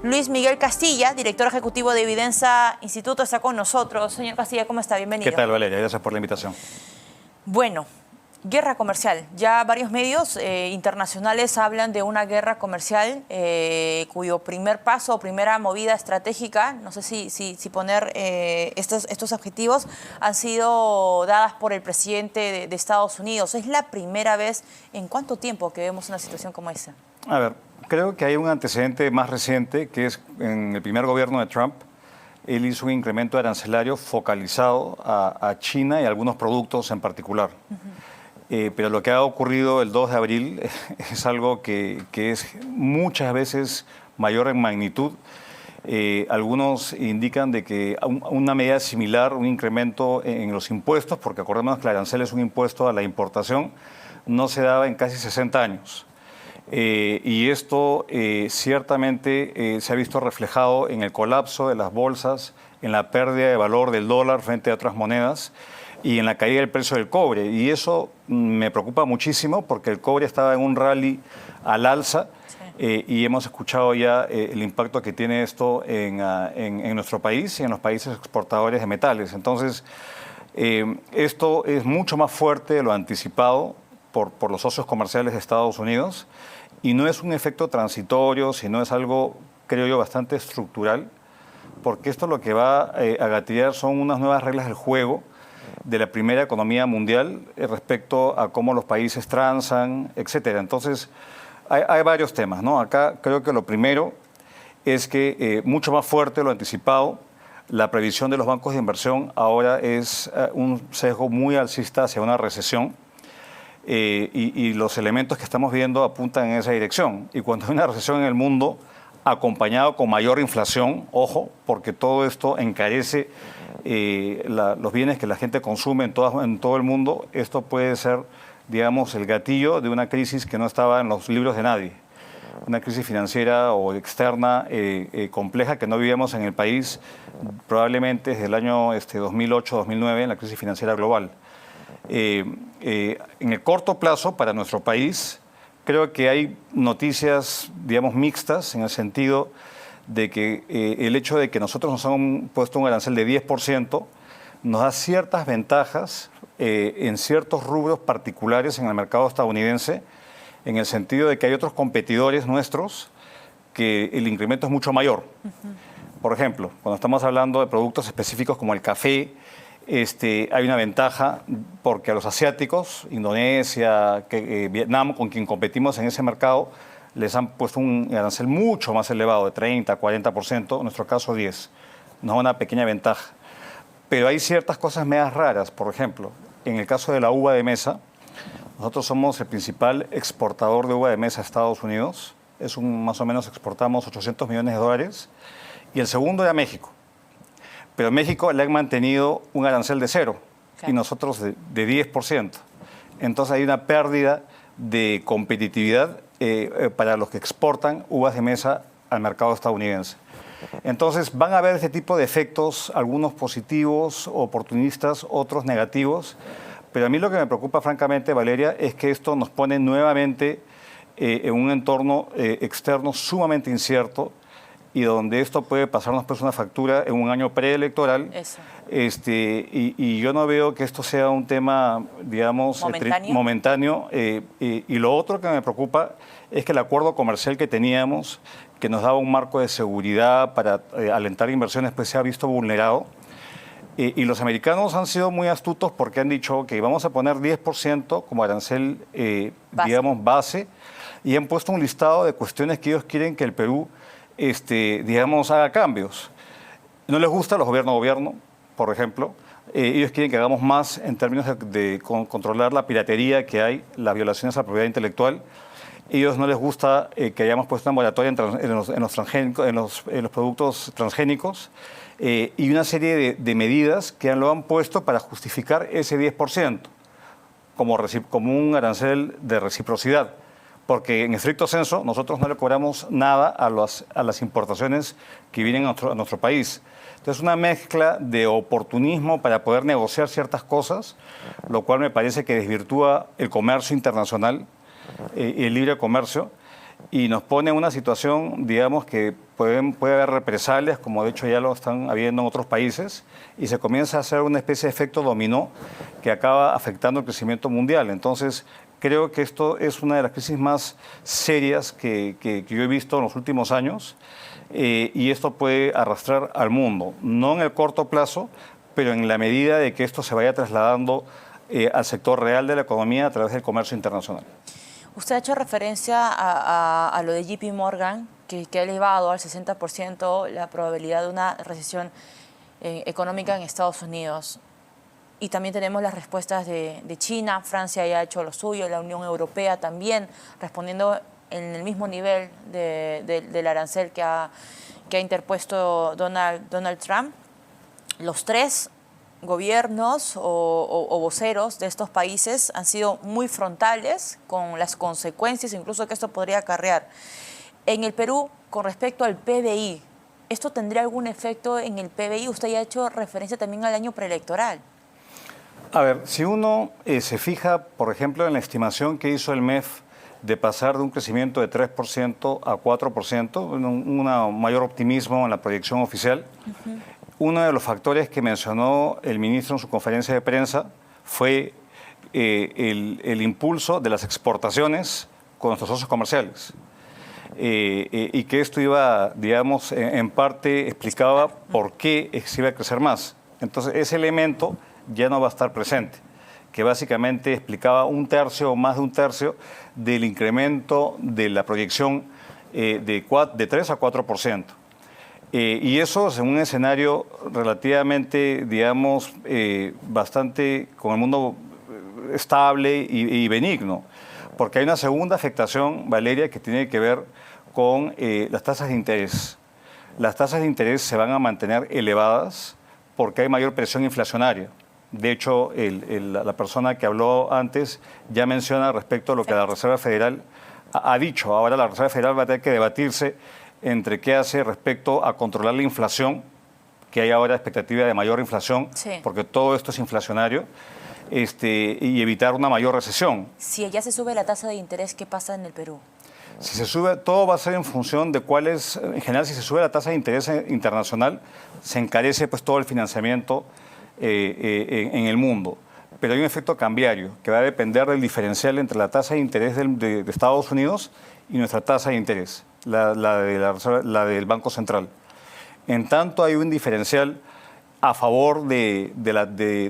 Luis Miguel Castilla, director ejecutivo de Evidenza Instituto, está con nosotros. Señor Castilla, ¿cómo está? Bienvenido. ¿Qué tal, Valeria? Gracias por la invitación. Bueno, guerra comercial. Ya varios medios internacionales hablan de una guerra comercial cuyo primer paso o primera movida estratégica, no sé si poner estos objetivos, han sido dadas por el presidente de Estados Unidos. ¿Es la primera vez en cuánto tiempo que vemos una situación como esa? A ver, creo que hay un antecedente más reciente, que es en el primer gobierno de Trump. Él hizo un incremento arancelario focalizado a China y a algunos productos en particular. Pero lo que ha ocurrido el 2 de abril es algo que es muchas veces mayor en magnitud. Algunos indican de que una medida similar, un incremento en los impuestos, porque acordémonos que el arancel es un impuesto a la importación, no se daba en casi 60 años. Y esto ciertamente se ha visto reflejado en el colapso de las bolsas, en la pérdida de valor del dólar frente a otras monedas y en la caída del precio del cobre. Y eso me preocupa muchísimo porque el cobre estaba en un rally al alza. Sí. Y hemos escuchado ya el impacto que tiene esto en nuestro país y en los países exportadores de metales. Entonces, esto es mucho más fuerte de lo anticipado por los socios comerciales de Estados Unidos y no es un efecto transitorio, sino es algo, creo yo, bastante estructural, porque esto lo que va a gatillar son unas nuevas reglas del juego de la primera economía mundial respecto a cómo los países transan, etcétera. Entonces, hay varios temas, ¿no? Acá creo que lo primero es que mucho más fuerte de lo anticipado, la previsión de los bancos de inversión ahora es un sesgo muy alcista hacia una recesión. Y los elementos que estamos viendo apuntan en esa dirección. Y cuando hay una recesión en el mundo, acompañado con mayor inflación, ojo, porque todo esto encarece los bienes que la gente consume en todo el mundo, esto puede ser, digamos, el gatillo de una crisis que no estaba en los libros de nadie. Una crisis financiera o externa compleja que no vivíamos en el país probablemente desde el año 2008-2009, en la crisis financiera global. En el corto plazo, para nuestro país, creo que hay noticias, digamos, mixtas, en el sentido de que el hecho de que nosotros nos han puesto un arancel de 10% nos da ciertas ventajas en ciertos rubros particulares en el mercado estadounidense, en el sentido de que hay otros competidores nuestros que el incremento es mucho mayor. Por ejemplo, cuando estamos hablando de productos específicos como el café, hay una ventaja porque a los asiáticos, Indonesia, Vietnam, con quien competimos en ese mercado, les han puesto un arancel mucho más elevado, de 30, 40%, en nuestro caso 10%. Nos da una pequeña ventaja. Pero hay ciertas cosas medias raras. Por ejemplo, en el caso de la uva de mesa, nosotros somos el principal exportador de uva de mesa a Estados Unidos. Más o menos exportamos 800 millones de dólares. Y el segundo era México. Pero en México le han mantenido un arancel de 0%, claro, y nosotros de 10%. Entonces hay una pérdida de competitividad para los que exportan uvas de mesa al mercado estadounidense. Entonces van a haber este tipo de efectos, algunos positivos, oportunistas, otros negativos. Pero a mí lo que me preocupa francamente, Valeria, es que esto nos pone nuevamente en un entorno externo sumamente incierto, y donde esto puede pasarnos pues una factura en un año preelectoral. Eso. Y yo no veo que esto sea un tema, digamos, momentáneo. Y lo otro que me preocupa es que el acuerdo comercial que teníamos, que nos daba un marco de seguridad para alentar inversiones, pues se ha visto vulnerado. Y los americanos han sido muy astutos porque han dicho que vamos a poner 10% como arancel, digamos, base, y han puesto un listado de cuestiones que ellos quieren que el Perú digamos, haga cambios. No les gusta los gobierno, por ejemplo. Ellos quieren que hagamos más en términos de controlar la piratería que hay, las violaciones a la propiedad intelectual. Ellos no les gusta que hayamos puesto una moratoria en los productos transgénicos y una serie de medidas que lo han puesto para justificar ese 10% como un arancel de reciprocidad. Porque en estricto senso nosotros no le cobramos nada a las importaciones que vienen a nuestro país. Entonces, una mezcla de oportunismo para poder negociar ciertas cosas, lo cual me parece que desvirtúa el comercio internacional y el libre comercio, y nos pone en una situación, digamos, que puede haber represalias, como de hecho ya lo están habiendo en otros países, y se comienza a hacer una especie de efecto dominó que acaba afectando el crecimiento mundial. Entonces, creo que esto es una de las crisis más serias que yo he visto en los últimos años, y esto puede arrastrar al mundo, no en el corto plazo, pero en la medida de que esto se vaya trasladando al sector real de la economía a través del comercio internacional. Usted ha hecho referencia a lo de JP Morgan, que ha elevado al 60% la probabilidad de una recesión económica en Estados Unidos. Y también tenemos las respuestas de China, Francia ya ha hecho lo suyo, la Unión Europea también, respondiendo en el mismo nivel del arancel que ha interpuesto Donald Trump. Los tres gobiernos o voceros de estos países han sido muy frontales con las consecuencias incluso que esto podría acarrear. En el Perú, con respecto al PBI, ¿esto tendría algún efecto en el PBI? Usted ya ha hecho referencia también al año preelectoral. A ver, si uno se fija, por ejemplo, en la estimación que hizo el MEF de pasar de un crecimiento de 3% a 4%, un mayor optimismo en la proyección oficial, uno de los factores que mencionó el ministro en su conferencia de prensa fue el impulso de las exportaciones con nuestros socios comerciales. Y que esto iba, digamos, en parte explicaba por qué se iba a crecer más. Entonces, ese elemento ya no va a estar presente, que básicamente explicaba un tercio o más de un tercio del incremento de la proyección de 3 a 4%. Y eso en un escenario relativamente, digamos, bastante con el mundo estable y benigno, porque hay una segunda afectación, Valeria, que tiene que ver con las tasas de interés. Las tasas de interés se van a mantener elevadas porque hay mayor presión inflacionaria. De hecho, la persona que habló antes ya menciona respecto a lo que la Reserva Federal ha dicho. Ahora la Reserva Federal va a tener que debatirse entre qué hace respecto a controlar la inflación, que hay ahora expectativa de mayor inflación, porque todo esto es inflacionario, y evitar una mayor recesión. Si allá se sube la tasa de interés, ¿qué pasa en el Perú? Si se sube, todo va a ser en función de cuál es, en general, si se sube la tasa de interés internacional, se encarece pues todo el financiamiento en el mundo. Pero hay un efecto cambiario que va a depender del diferencial entre la tasa de interés de Estados Unidos y nuestra tasa de interés, la del Banco Central. En tanto hay un diferencial a favor de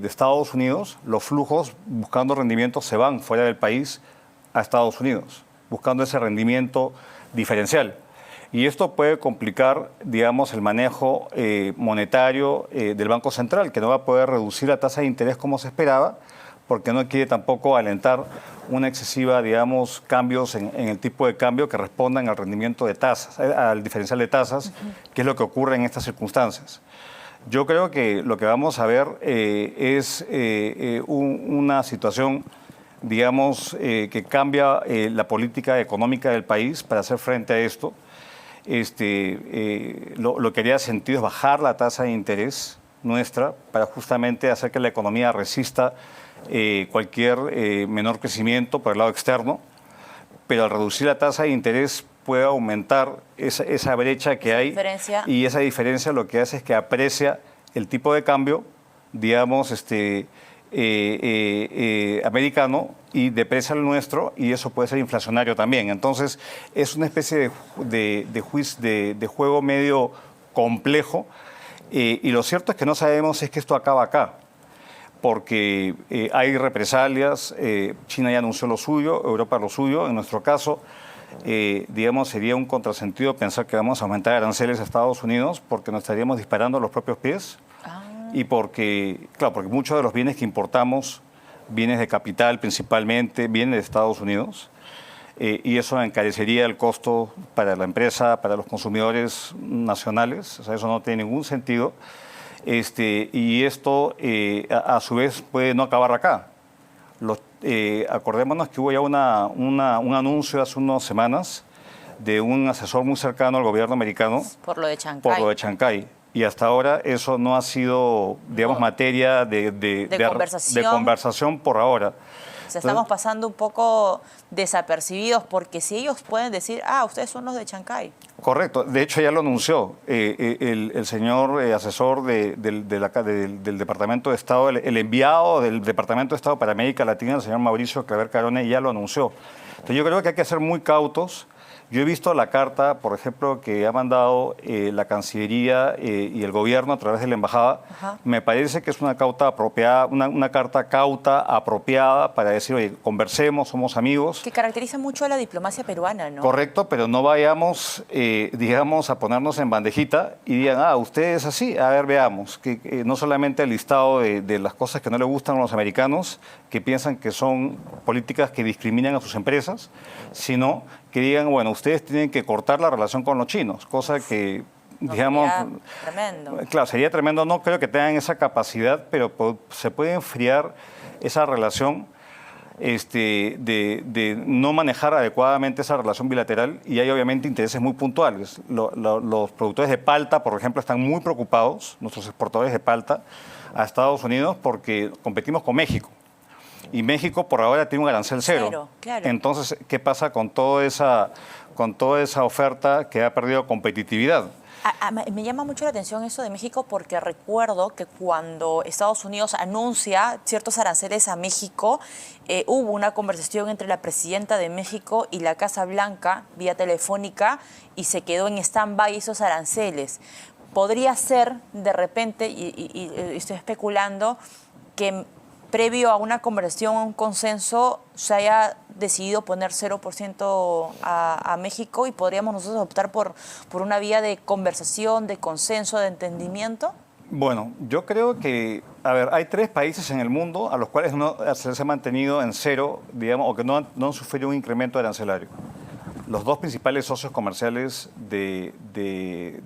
Estados Unidos, los flujos buscando rendimientos se van fuera del país a Estados Unidos, buscando ese rendimiento diferencial. Y esto puede complicar, digamos, el manejo monetario del Banco Central, que no va a poder reducir la tasa de interés como se esperaba, porque no quiere tampoco alentar una excesiva, digamos, cambios en el tipo de cambio que respondan al rendimiento de tasas, al diferencial de tasas, que es lo que ocurre en estas circunstancias. Yo creo que lo que vamos a ver es una situación, digamos, que cambia la política económica del país para hacer frente a esto. Lo que haría sentido es bajar la tasa de interés nuestra para justamente hacer que la economía resista cualquier menor crecimiento por el lado externo, pero al reducir la tasa de interés puede aumentar esa brecha que hay, y esa diferencia lo que hace es que aprecia el tipo de cambio, digamos, americano, y deprecia el nuestro, y eso puede ser inflacionario también. Entonces es una especie de juego medio complejo, y lo cierto es que no sabemos si es que esto acaba acá, porque hay represalias. China ya anunció lo suyo, Europa lo suyo. En nuestro caso, digamos, sería un contrasentido pensar que vamos a aumentar aranceles a Estados Unidos, porque nos estaríamos disparando a los propios pies. Y porque, claro, porque muchos de los bienes que importamos, bienes de capital principalmente, vienen de Estados Unidos, y eso encarecería el costo para la empresa, para los consumidores nacionales. O sea, eso no tiene ningún sentido. Y esto, a su vez, puede no acabar acá. Acordémonos que hubo ya un anuncio hace unas semanas de un asesor muy cercano al gobierno americano. Por lo de Chancay. Por lo de Chancay. Y hasta ahora eso no ha sido, digamos, materia de conversación por ahora. O sea, estamos pasando un poco desapercibidos porque si ellos pueden decir, ustedes son los de Chancay. Correcto, de hecho ya lo anunció el señor asesor del Departamento de Estado, el enviado del Departamento de Estado para América Latina, el señor Mauricio Claver Carone, ya lo anunció. Entonces yo creo que hay que ser muy cautos. Yo he visto la carta, por ejemplo, que ha mandado la Cancillería y el gobierno a través de la embajada. Ajá. Me parece que es una cauta apropiada, una carta cauta, apropiada para decir, oye, conversemos, somos amigos. Que caracteriza mucho a la diplomacia peruana, ¿no? Correcto, pero no vayamos, digamos, a ponernos en bandejita y digan, usted es así, a ver, veamos. Que no solamente el listado de las cosas que no le gustan a los americanos, que piensan que son políticas que discriminan a sus empresas, sino que digan, bueno, ustedes tienen que cortar la relación con los chinos, cosa que, No, digamos... sería tremendo. Claro, sería tremendo, no creo que tengan esa capacidad, pero se puede enfriar esa relación de no manejar adecuadamente esa relación bilateral y hay obviamente intereses muy puntuales. Los productores de palta, por ejemplo, están muy preocupados, nuestros exportadores de palta, a Estados Unidos porque competimos con México. Y México por ahora tiene un arancel cero. Claro. Entonces, ¿qué pasa con toda esa oferta que ha perdido competitividad? Me llama mucho la atención eso de México porque recuerdo que cuando Estados Unidos anuncia ciertos aranceles a México, hubo una conversación entre la presidenta de México y la Casa Blanca vía telefónica y se quedó en stand-by esos aranceles. Podría ser de repente, y estoy especulando, que previo a una conversación, a un consenso, se haya decidido poner 0% a México y podríamos nosotros optar por una vía de conversación, de consenso, de entendimiento? Bueno, yo creo que, hay 3 países en el mundo a los cuales no se ha mantenido en cero, digamos, o que no han sufrido un incremento arancelario. Los 2 principales socios comerciales de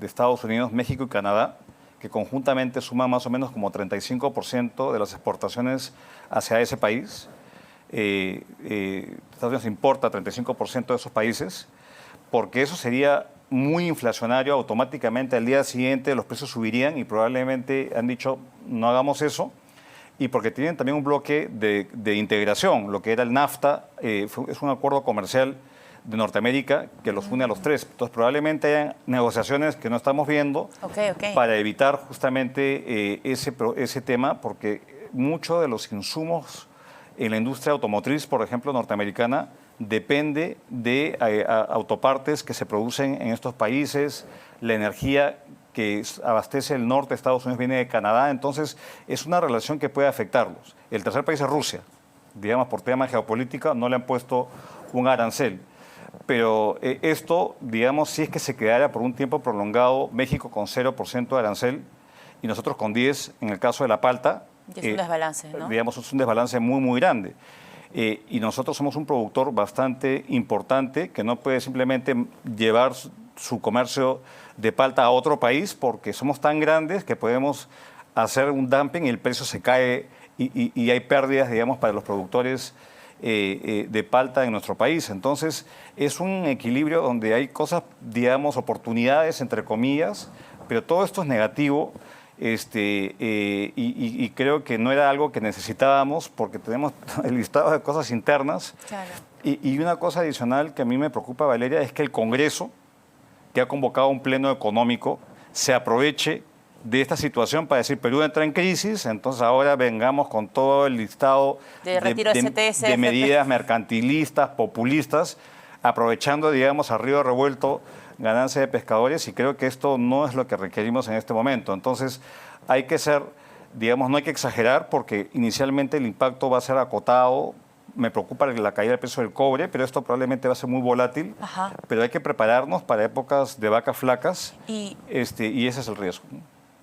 Estados Unidos, México y Canadá, que conjuntamente suman más o menos como 35% de las exportaciones hacia ese país. Estados Unidos importa 35% de esos países, porque eso sería muy inflacionario, automáticamente al día siguiente los precios subirían y probablemente han dicho no hagamos eso, y porque tienen también un bloque de integración, lo que era el NAFTA, es un acuerdo comercial de Norteamérica que los une a los 3. Entonces probablemente hayan negociaciones que no estamos viendo para evitar justamente ese tema, porque muchos de los insumos en la industria automotriz, por ejemplo, norteamericana, depende de autopartes que se producen en estos países, la energía que abastece el norte de Estados Unidos viene de Canadá, entonces es una relación que puede afectarlos. El tercer país es Rusia, digamos por tema geopolítica no le han puesto un arancel. Pero esto, digamos, si es que se quedara por un tiempo prolongado, México con 0% de arancel y nosotros con 10% en el caso de la palta. Es un desbalance, ¿no? Digamos, es un desbalance muy, muy grande. Y nosotros somos un productor bastante importante que no puede simplemente llevar su comercio de palta a otro país porque somos tan grandes que podemos hacer un dumping y el precio se cae y hay pérdidas, digamos, para los productores de palta en nuestro país. Entonces, es un equilibrio donde hay cosas, digamos, oportunidades, entre comillas, pero todo esto es negativo y creo que no era algo que necesitábamos porque tenemos el listado de cosas internas. Claro. Y una cosa adicional que a mí me preocupa, Valeria, es que el Congreso, que ha convocado un pleno económico, se aproveche de esta situación para decir Perú entra en crisis, entonces ahora vengamos con todo el listado de retiro de CTS, de medidas mercantilistas, populistas, aprovechando, digamos, a río revuelto ganancia de pescadores y creo que esto no es lo que requerimos en este momento. Entonces hay que ser, digamos, no hay que exagerar porque inicialmente el impacto va a ser acotado. Me preocupa la caída del precio del cobre, pero esto probablemente va a ser muy volátil. Ajá. Pero hay que prepararnos para épocas de vacas flacas y ese es el riesgo.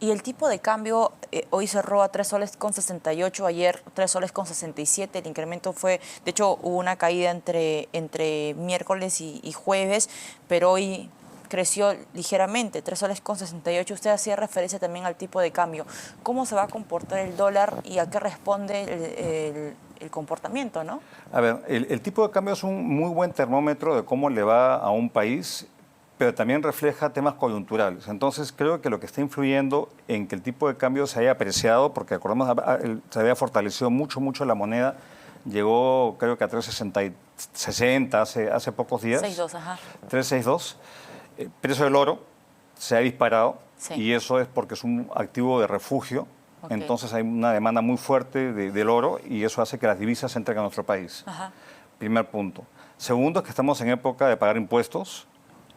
Y el tipo de cambio hoy cerró a 3 soles con 68, ayer 3 soles con 67, el incremento fue, de hecho hubo una caída entre miércoles y jueves, pero hoy creció ligeramente, 3 soles con 68. Usted hacía referencia también al tipo de cambio. ¿Cómo se va a comportar el dólar y a qué responde el comportamiento, no? A ver, el tipo de cambio es un muy buen termómetro de cómo le va a un país, pero también refleja temas coyunturales. Entonces, creo que lo que está influyendo en que el tipo de cambio se haya apreciado, porque acordemos, se había fortalecido mucho la moneda llegó creo que a 3,60 hace pocos días. 6,2, ajá. 3,62. El precio del oro se ha disparado Sí. y eso es porque es un activo de refugio. Ok. Entonces hay una demanda muy fuerte del oro y eso hace que las divisas entren a nuestro país. Ajá. Primer punto. Segundo es que estamos en época de pagar impuestos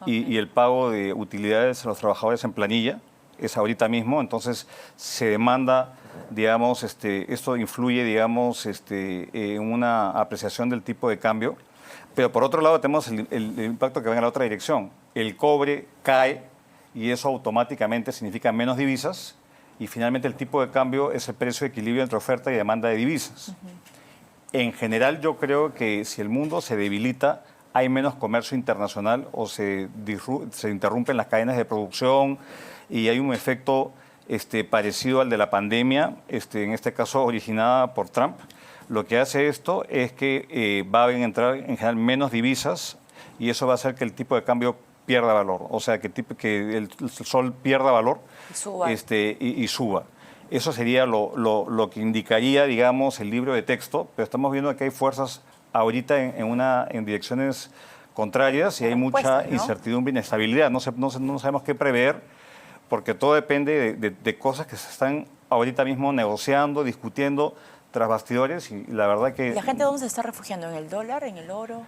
y el pago de utilidades a los trabajadores en planilla es ahorita mismo, entonces se demanda, digamos, esto influye, digamos, en una apreciación del tipo de cambio, pero por otro lado tenemos el impacto que va en la otra dirección. El cobre cae y eso automáticamente significa menos divisas y finalmente el tipo de cambio es el precio de equilibrio entre oferta y demanda de divisas. En general yo creo que si el mundo se debilita, hay menos comercio internacional o se interrumpen las cadenas de producción y hay un efecto parecido al de la pandemia, en este caso originada por Trump. Lo que hace esto es que va a entrar en general menos divisas y eso va a hacer que el tipo de cambio pierda valor, o sea, que el sol pierda valor Y suba. y suba. Eso sería lo que indicaría, digamos, el libro de texto, pero estamos viendo que hay fuerzas ahorita en direcciones contrarias y hay mucha Opuestas, ¿no? incertidumbre y inestabilidad. No sabemos qué prever porque todo depende de cosas que se están ahorita mismo negociando, discutiendo tras bastidores y la verdad que... ¿Y la gente dónde se está refugiando? ¿En el dólar? ¿En el oro?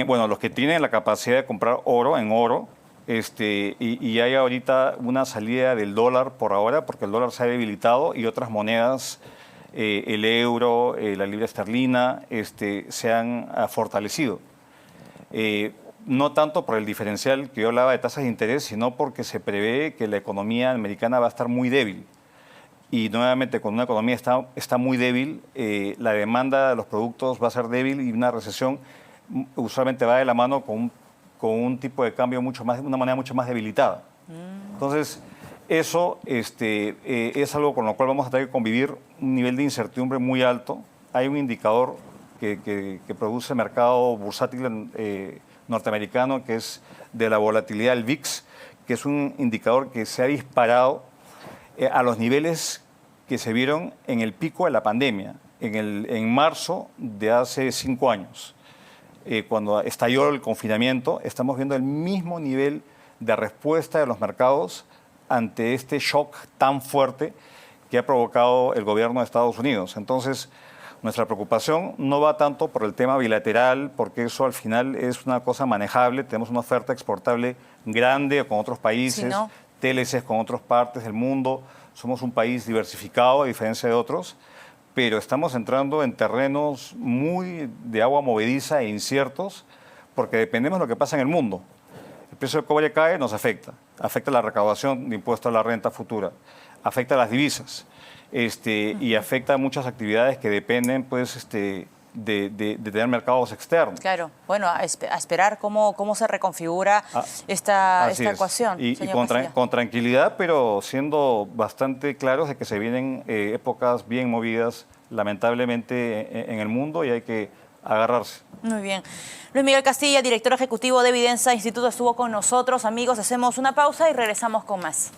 Bueno, los que tienen la capacidad de comprar oro en oro, y hay ahorita una salida del dólar por ahora, porque el dólar se ha debilitado y otras monedas, el euro, la libra esterlina, se han fortalecido. No tanto por el diferencial que yo hablaba de tasas de interés, sino porque se prevé que la economía americana va a estar muy débil. Y nuevamente, cuando una economía está muy débil, la demanda de los productos va a ser débil y una recesión usualmente va de la mano con un tipo de cambio una manera mucho más debilitada. Entonces, eso es algo con lo cual vamos a tener que convivir un nivel de incertidumbre muy alto. Hay un indicador que produce el mercado bursátil norteamericano, que es de la volatilidad del VIX, que es un indicador que se ha disparado a los niveles que se vieron en el pico de la pandemia, en marzo de hace 5 años. Cuando estalló el confinamiento, estamos viendo el mismo nivel de respuesta de los mercados ante este shock tan fuerte que ha provocado el gobierno de Estados Unidos. Entonces, nuestra preocupación no va tanto por el tema bilateral, porque eso al final es una cosa manejable. Tenemos una oferta exportable grande con otros países, Sí, ¿no? TLCs con otras partes del mundo. Somos un país diversificado, a diferencia de otros, pero estamos entrando en terrenos muy de agua movediza e inciertos, porque dependemos de lo que pasa en el mundo. El precio del cobre cae, nos afecta. Afecta la recaudación de impuestos a la renta futura, afecta las divisas, y afecta muchas actividades que dependen, pues, de tener mercados externos. Claro. Bueno, a esperar cómo se reconfigura esta Así es. ecuación, Y señor Castilla. con tranquilidad, pero siendo bastante claros de que se vienen épocas bien movidas, lamentablemente, en el mundo y hay que agarrarse. Muy bien. Luis Miguel Castilla, director ejecutivo de Evidenza Instituto, estuvo con nosotros. Amigos, hacemos una pausa y regresamos con más.